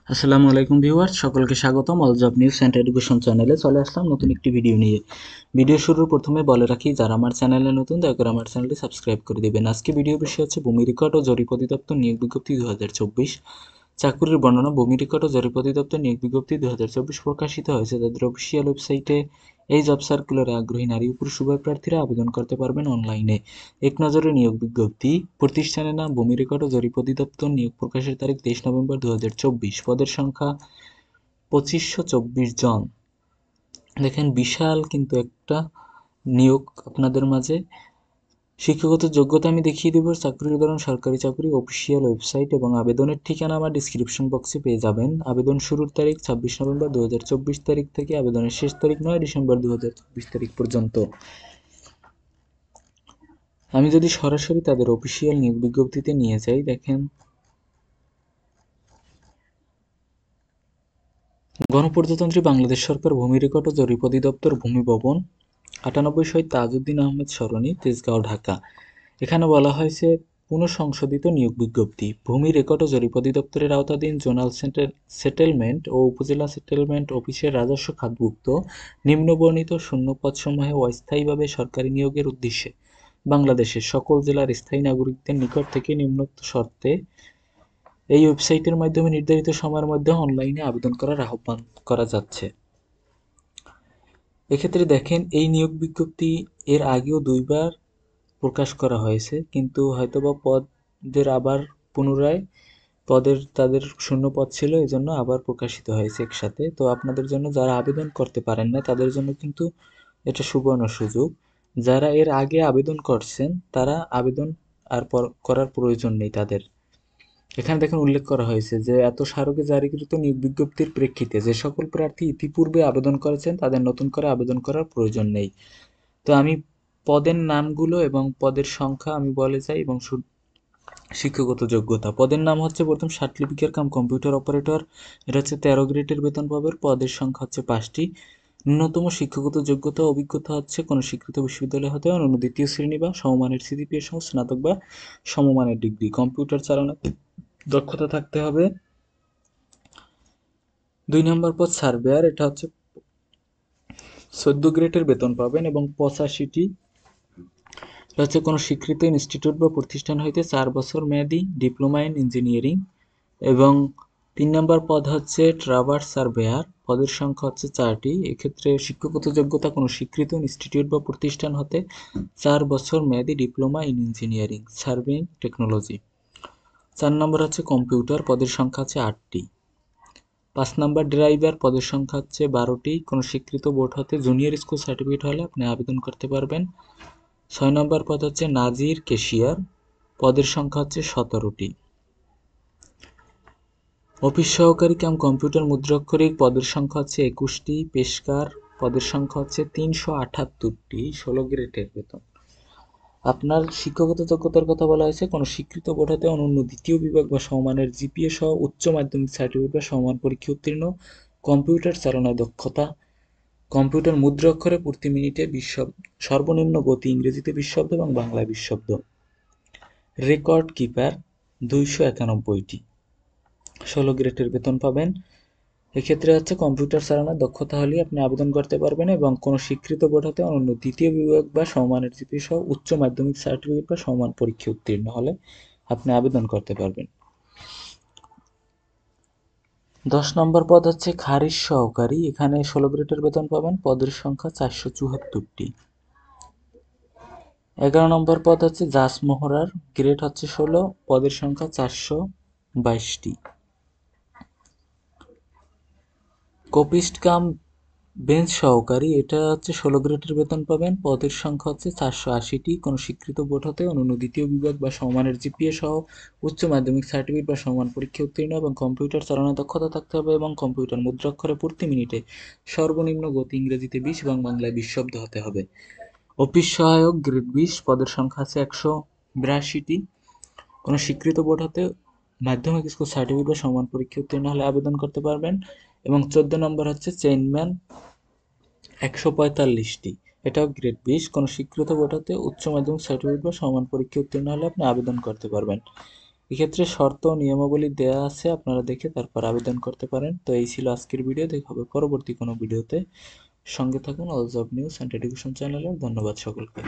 আসসালামু আলাইকুম ভিউয়ার্স, সকলকে স্বাগতম all job news and education চ্যানেলে। চলে আসলাম নতুন একটি ভিডিও নিয়ে। ভিডিও শুরুর প্রথমে বলে রাখি, যারা আমার চ্যানেলে নতুন দয়া করে আমার চ্যানেলটি সাবস্ক্রাইব করে দিবেন। আজকে ভিডিও বিষয় হচ্ছে ভূমি রেকর্ড ও জরিপ অধিদপ্তর নিয়োগ বিজ্ঞপ্তি 2024। চাকরির বর্ণনা। ভূমি রেকর্ড ও জরিপ অধিদপ্তর নিয়োগ বিজ্ঞপ্তি 2024 প্রকাশিত হয়েছে তাদের অফিসিয়াল ওয়েবসাইটে। এই জব সার্কুলারে আগ্রহী নারী ও পুরুষ উভয় প্রার্থীরা আবেদন করতে পারবেন অনলাইনে। এক নজরে নিয়োগ বিজ্ঞপ্তি। প্রতিষ্ঠানের নাম ভূমি রেকর্ড ও জরিপ অধিদপ্তর। নিয়োগ প্রকাশের তারিখ 23 নভেম্বর 2024। পদের সংখ্যা 2524 জন। দেখেন, বিশাল কিন্তু একটা নিয়োগ আপনাদের মাঝে। শিক্ষাগত যোগ্যতা আমি দেখিয়ে দেব। চাকরির ধরন সরকারি চাকরি, অফিসিয়াল ওয়েবসাইট এবং আবেদনের ঠিকানা আমার ডিসক্রিপশন বক্সে পেয়ে যাবেন। আবেদন শুরুর তারিখ 26 নভেম্বর 2024 তারিখ থেকে আবেদনের শেষ তারিখ 9 ডিসেম্বর 2024 তারিখ পর্যন্ত। আমি যদি সরাসরি তাদের অফিসিয়াল নিয়োগ বিজ্ঞপ্তিতে নিয়ে যাই, দেখেন, গণপ্রজাতন্ত্রী বাংলাদেশ সরকার ভূমি রেকর্ড ও জরিপ অধিদপ্তর, ভূমি ভবন, 98 শহীদ তাজউদ্দিন আহমেদ সরণি, তেজগাঁও, ঢাকা। এখানে বলা হয়েছে পুনঃসংশোধিত নিয়োগ বিজ্ঞপ্তি। ভূমি রেকর্ড ও জরিপ অধিদপ্তরের আওতাধীন জোনাল সেটেলমেন্ট ও উপজেলা সেটেলমেন্ট অফিসের রাজস্ব খাতভুক্ত নিম্নবর্ণিত শূন্যপদসমূহে অস্থায়ীভাবে সরকারি নিয়োগের উদ্দেশ্যে বাংলাদেশের সকল জেলার স্থায়ী নাগরিকদের নিকট থেকে নিম্নোক্ত শর্তে এই ওয়েবসাইটের মাধ্যমে নির্ধারিত সময়ের মধ্যে অনলাইনে আবেদন করার আহ্বান করা যাচ্ছে। এক্ষেত্রে দেখেন, এই নিয়োগ বিজ্ঞপ্তি এর আগেও 2বার প্রকাশ করা হয়েছে, কিন্তু হয়তোবা পদের আবার পুনরায় তাদের শূন্য পদ ছিল, এই জন্য আবার প্রকাশিত হয়েছে একসাথে। তো আপনাদের জন্য, যারা আবেদন করতে পারেন না তাদের জন্য কিন্তু এটা সুবর্ণ সুযোগ। যারা এর আগে আবেদন করছেন তারা আবেদন আর করার প্রয়োজন নেই তাদের। এখানে দেখুন উল্লেখ করা হয়েছে যে এত স্মারকে জারিকৃত নিয়োগ বিজ্ঞপ্তির প্রেক্ষিতে যে সকল প্রার্থী ইতিপূর্বে আবেদন করেছেন তাদের নতুন করে আবেদন করার প্রয়োজন নেই। তো আমি পদের নামগুলো এবং পদের সংখ্যা আমি বলে যাই এবং শিক্ষাগত যোগ্যতা। পদের নাম হচ্ছে প্রথম সার্টিফিকেট কাম কম্পিউটার অপারেটর, এটা হচ্ছে 13 গ্রেডের বেতন পাবে। পদের সংখ্যা হচ্ছে 5টি। ন্যূনতম শিক্ষাগত যোগ্যতা অভিজ্ঞতা হচ্ছে কোনো স্বীকৃত বিশ্ববিদ্যালয় হতে অনন্য দ্বিতীয় শ্রেণী বা সমমানের সিজিপিএ সহ স্নাতক বা সমমানের ডিগ্রি। কম্পিউটার চালানো দক্ষতা থাকতে হবে। 2 নম্বর পদ সার্ভেয়ার, এটা হচ্ছে 14 গ্রেডের বেতন পাবেন এবং 85টি। এটা হচ্ছে কোনো স্বীকৃত ইনস্টিটিউট বা প্রতিষ্ঠান হইতে 4 বছর মেয়াদী ডিপ্লোমা ইন ইঞ্জিনিয়ারিং। এবং 3 নম্বর পদ হচ্ছে ট্রাভার্স সার্ভেয়ার, পদের সংখ্যা হচ্ছে 4টি। এক্ষেত্রে শিক্ষাগত যোগ্যতা কোনো স্বীকৃত ইনস্টিটিউট বা প্রতিষ্ঠান হতে 4 বছর মেয়াদী diploma in engineering surveying technology. 4 নম্বর হচ্ছে কম্পিউটার, পদের সংখ্যা হচ্ছে 8টি। 5 নম্বর ড্রাইভার, পদের সংখ্যা হচ্ছে 12টি। কোনো স্বীকৃত বোর্ড হতে জুনিয়র স্কুল সার্টিফিকেট হলে আপনি আবেদন করতে পারবেন। 6 নম্বর পদ হচ্ছে নাজির ক্যাশিয়ার, পদের সংখ্যা হচ্ছে 17টি। অফিস সহকারী কাম কম্পিউটার মুদ্রাক্ষরিক, পদের সংখ্যা হচ্ছে 21টি। পেশকার, পদের সংখ্যা হচ্ছে 378টি, 16 গ্রেডের বেতন। আপনার শিক্ষাগত যোগ্যতার কথা বলা হয়েছে কোনো স্বীকৃত বোর্ড হতে অনন্য দ্বিতীয় বিভাগ বা সমমানের জিপিএ সহ উচ্চ মাধ্যমিক সার্টিফিকেট বা সমান পরীক্ষা উত্তীর্ণ, কম্পিউটার চালানোর দক্ষতা, কম্পিউটার মুদ্রাক্ষরে প্রতি মিনিটে 20 শব্দ, সর্বনিম্ন গতি ইংরেজিতে 20 শব্দ এবং বাংলায় 20 শব্দ। রেকর্ড কিপার 291টি, 16 গ্রেডের বেতন পাবেন। এক্ষেত্রে হচ্ছে কম্পিউটার চালানোর দক্ষতা হলেই আপনি আবেদন করতে পারবেন এবং কোনো স্বীকৃত বোর্ড হতে অনন্য দ্বিতীয় বিভাগ বা সমমানের জিপিএ সহ উচ্চ মাধ্যমিক সার্টিফিকেট বা সমান পরীক্ষা উত্তীর্ণ হলে আপনি আবেদন করতে পারবেন। 10 নম্বর পদ হচ্ছে খারিজ সহকারী, এখানে 16 গ্রেডের বেতন পাবেন। পদের সংখ্যা 474টি। 11 নম্বর পদ হচ্ছে জাস মোহরার, গ্রেড হচ্ছে 16, পদের সংখ্যা 422টি। কপিস্ট কাম বেঞ্চ সহকারী, এটা হচ্ছে 16 গ্রেডের বেতন পাবেন। পদের সংখ্যা হচ্ছে 480টি। কোনো স্বীকৃত বোর্ড হতে অনন্য দ্বিতীয় বিভাগ বা সমমানের জিপিএ সহ উচ্চ মাধ্যমিক সার্টিফিকেট বা সমান পরীক্ষা উত্তীর্ণ এবং কম্পিউটার চালানোর দক্ষতা থাকতে হবে এবং কম্পিউটার মুদ্রাক্ষরে প্রতি মিনিটে সর্বনিম্ন গতি ইংরেজিতে 20 এবং বাংলায় 20 শব্দ হতে হবে। অফিস সহায়ক, গ্রেড 20, পদের সংখ্যা আছে 182টি। কোনো স্বীকৃত বোর্ড হতে মাধ্যমিক স্কুল সার্টিফিকেট বা সমান পরীক্ষা উত্তীর্ণ হলে আবেদন করতে পারবেন। এবং 14 নম্বর হচ্ছে চেইনম্যান, 145টি, এটাও গ্রেড 20। কোনো স্বীকৃত বোর্ড হতে উচ্চ মাধ্যমিক সার্টিফিকেট বা সমান পরীক্ষা উত্তীর্ণ হলে আপনি আবেদন করতে পারবেন। এক্ষেত্রে শর্ত ও নিয়মাবলী দেয়া আছে, আপনারা দেখে তারপর আবেদন করতে পারেন। তো এই ছিল আজকের ভিডিও, দেখা হবে পরবর্তী কোনো ভিডিওতে। সঙ্গে থাকুন all job news and education চ্যানেলের। ধন্যবাদ সকলকে।